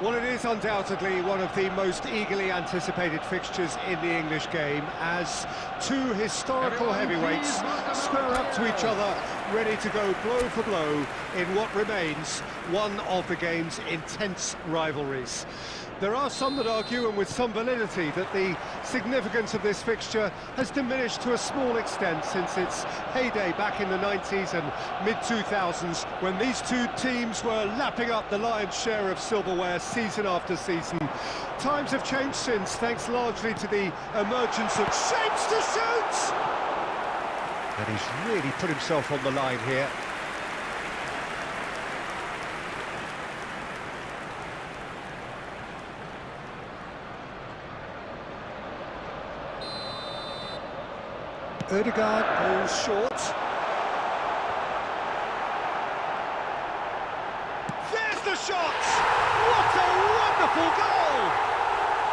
Well, it is undoubtedly one of the most eagerly anticipated fixtures in the English game, as two historical heavyweights square up to each other, ready to go blow for blow in what remains one of the game's intense rivalries. There are some that argue, and with some validity, that the significance of this fixture has diminished to a small extent since its heyday back in the 90s and mid-2000s, when these two teams were lapping up the lion's share of silverware season after season. Times have changed since, thanks largely to the emergence of shapes to shoot! And he's really put himself on the line here. Ødegaard goes short. There's the shot! What a wonderful goal!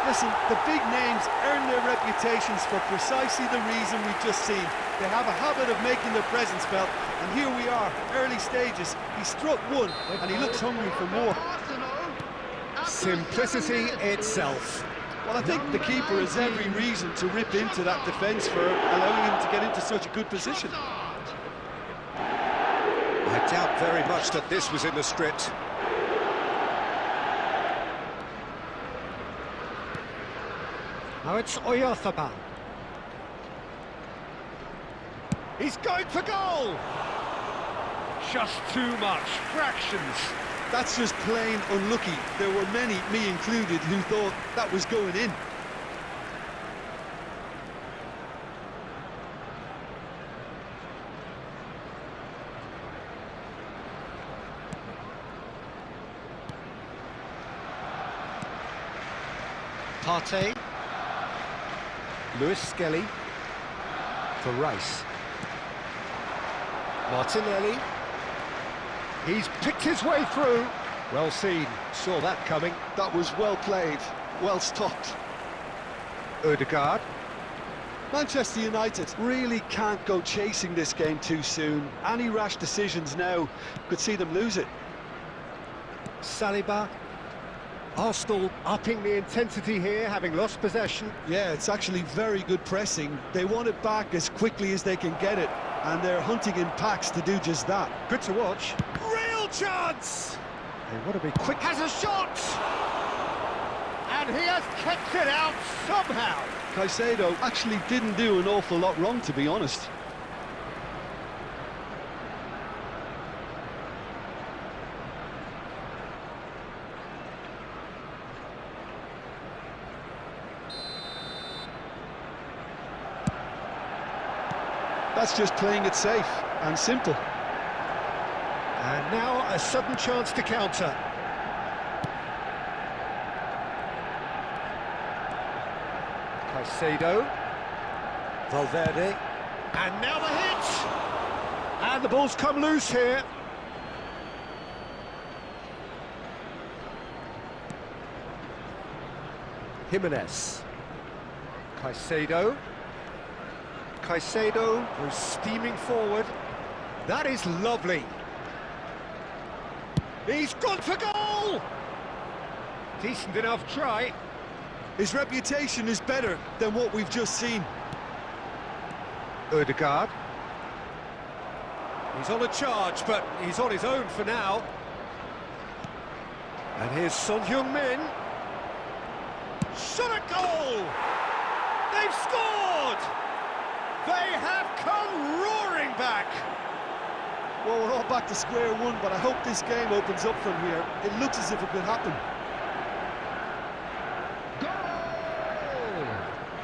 Listen, the big names earn their reputations for precisely the reason we've just seen. They have a habit of making their presence felt, and here we are, early stages. He struck one, and he looks hungry for more. Simplicity itself. Well, I think the keeper has every reason to rip into that defence for allowing him to get into such a good position. I doubt very much that this was in the script. Now it's Oyarzabal. He's going for goal! Just too much, fractions. That's just plain unlucky. There were many, me included, who thought that was going in. Partey. Lewis Skelly. For Rice. Martinelli. He's picked his way through. Well seen, saw that coming. That was well played, well stopped. Ødegaard. Manchester United really can't go chasing this game too soon. Any rash decisions now could see them lose it. Saliba. Arsenal upping the intensity here, having lost possession. Yeah, it's actually very good pressing. They want it back as quickly as they can get it, and they're hunting in packs to do just that. Good to watch. Real chance! They want to be quick. Has a shot! And he has kept it out somehow. Caicedo actually didn't do an awful lot wrong, to be honest. That's just playing it safe and simple. And now a sudden chance to counter. Caicedo. Valverde. And now the hit! And the ball's come loose here. Jimenez. Caicedo. Caicedo goes steaming forward. That is lovely. He's gone for goal! Decent enough try. His reputation is better than what we've just seen. Ødegaard. He's on a charge, but he's on his own for now. And here's Son Heung-min. Shot a goal! They've scored! They have come roaring back! Well, we're all back to square one, but I hope this game opens up from here. It looks as if it could happen.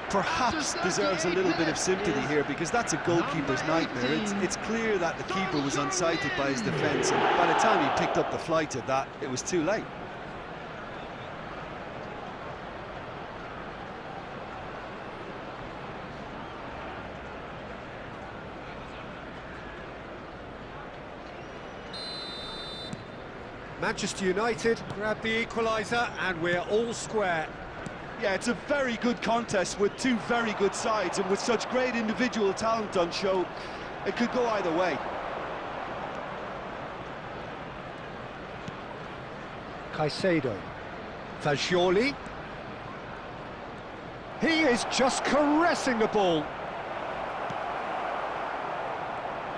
Perhaps deserves a little bit of sympathy here, because that's a goalkeeper's nightmare. It's clear that the keeper was unsighted by his defence, and by the time he picked up the flight of that, it was too late. Manchester United grab the equaliser, and we're all square. Yeah, it's a very good contest with two very good sides, and with such great individual talent on show, it could go either way. Caicedo. Fagioli. He is just caressing the ball.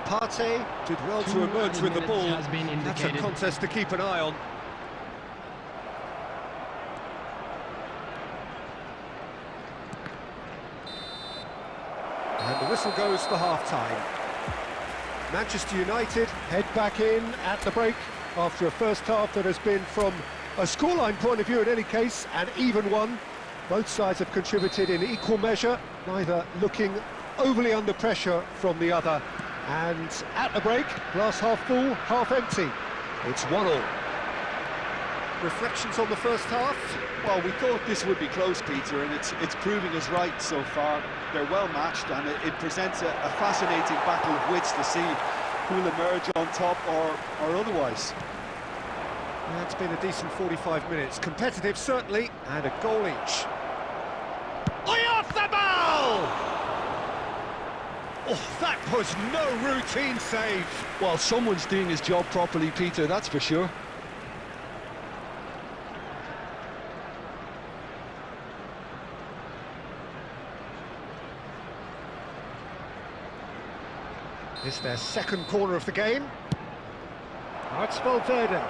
Partey did well to emerge with the ball. That's a contest to keep an eye on. And the whistle goes for half-time. Manchester United head back in at the break after a first half that has been, from a scoreline point of view in any case, an even one. Both sides have contributed in equal measure, neither looking overly under pressure from the other. And at the break, glass half full, half empty. It's 1-1. Reflections on the first half? Well, we thought this would be close, Peter, and it's proving us right so far. They're well matched, and it presents a fascinating battle of wits to see who'll emerge on top or otherwise. Yeah, it's been a decent 45 minutes. Competitive, certainly, and a goal each. Oyarzabal! Oh, that was no routine save. Well, someone's doing his job properly, Peter, that's for sure. It's their second corner of the game. That's Valverde.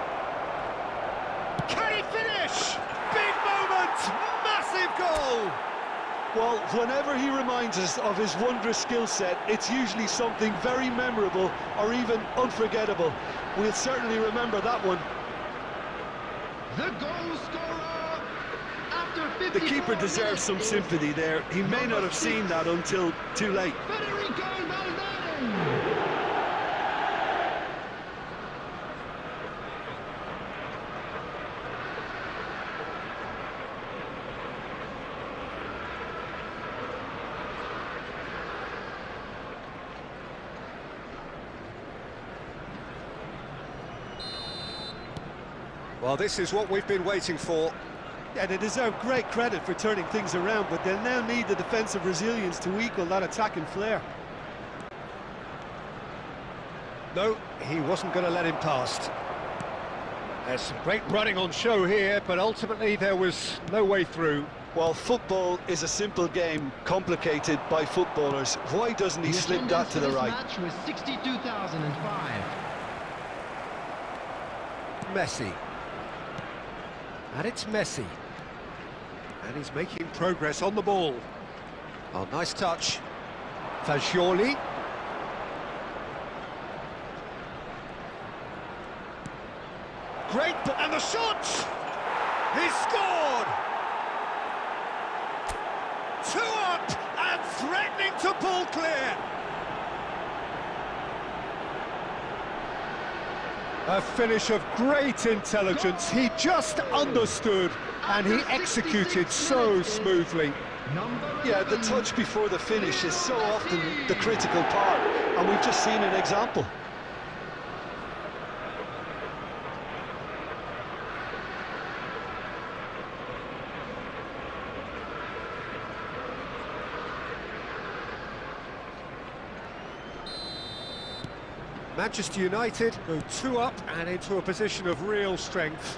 Can he finish? Big moment! Massive goal! Well, whenever he reminds us of his wondrous skill set, it's usually something very memorable or even unforgettable. We'll certainly remember that one. The goal scorer after 54 The keeper deserves some sympathy there. He may not have seen that until too late. Federico Valverde. Well, this is what we've been waiting for. Yeah, they deserve great credit for turning things around, but they'll now need the defensive resilience to equal that attacking flair. No, he wasn't going to let him past. There's some great running on show here, but ultimately there was no way through. Well, football is a simple game, complicated by footballers. Why doesn't he slip that to the right? Match was 62,005. Messi. And it's Messi. And he's making progress on the ball. Oh, nice touch. Fagioli. Great, and the shot! He scored! 2 up and threatening to pull clear. A finish of great intelligence. He just understood and he executed so smoothly. Yeah, the touch before the finish is so often the critical part, and we've just seen an example. Manchester United go 2 up and into a position of real strength.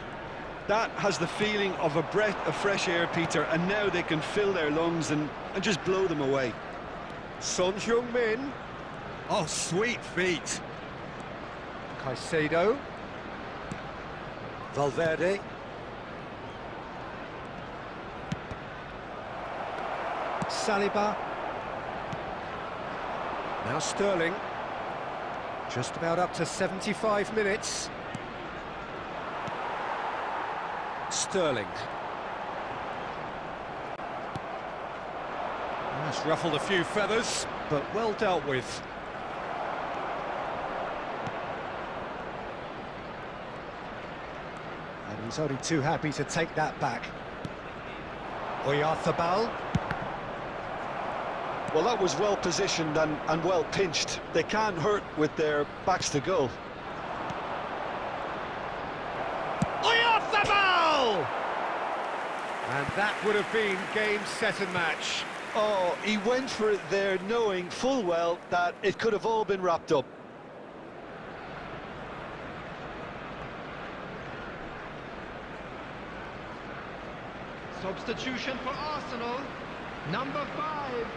That has the feeling of a breath of fresh air, Peter, and now they can fill their lungs and just blow them away. Son Heung-min. Oh, sweet feet. Caicedo. Valverde. Saliba. Now Sterling. Just about up to 75 minutes. Sterling. That's ruffled a few feathers, but well dealt with. And he's only too happy to take that back. Oyarzabal. Well, that was well positioned and well pinched. They can't hurt with their backs to goal. Oyarzabal! And that would have been game, set and match. Oh, he went for it there knowing full well that it could have all been wrapped up. Substitution for Arsenal. Number 5,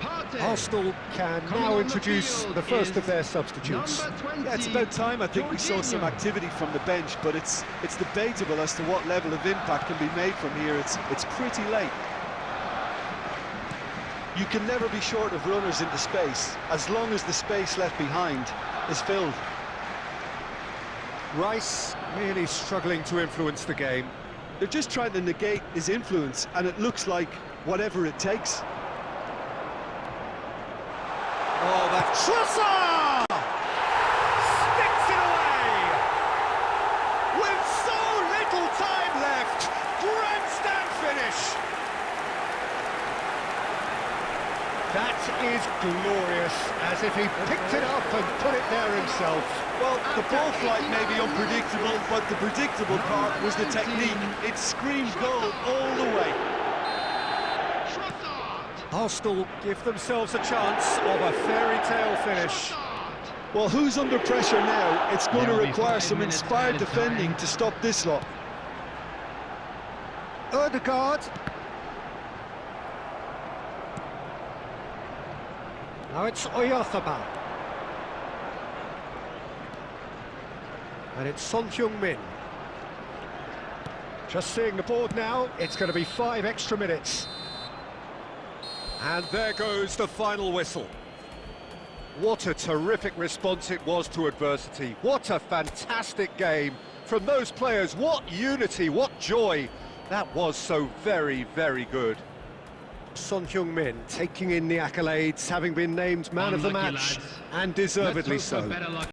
Partey. Arsenal can Coming now on the introduce field the first is of their substitutes. Number 20, Yeah, it's about time I think we saw some Jorginho. activity from the bench, but it's debatable as to what level of impact can be made from here. It's pretty late. You can never be short of runners into space, as long as the space left behind is filled. Rice really struggling to influence the game. They're just trying to negate his influence, and it looks like whatever it takes. Oh, that's Trossard! Sticks it away! With so little time left, grandstand finish! That is glorious, as if he picked it up and put it there himself. Well, the ball flight may be unpredictable, but the predictable part was the technique. It screamed goal all the way. Trossard. Arsenal give themselves a chance of a fairy tale finish. Trossard. Well, who's under pressure now? It's going to There will be require 5 some minutes inspired added defending time. to stop this lot. Ødegaard. Now it's Oyarzabal. And it's Son Heung-min. Just seeing the board now, it's going to be 5 extra minutes. And there goes the final whistle. What a terrific response it was to adversity. What a fantastic game from those players. What unity, what joy. That was so very, very good. Son Heung-min taking in the accolades, having been named man of the Unlucky match, lads. and deservedly Let's hope for so. better luck.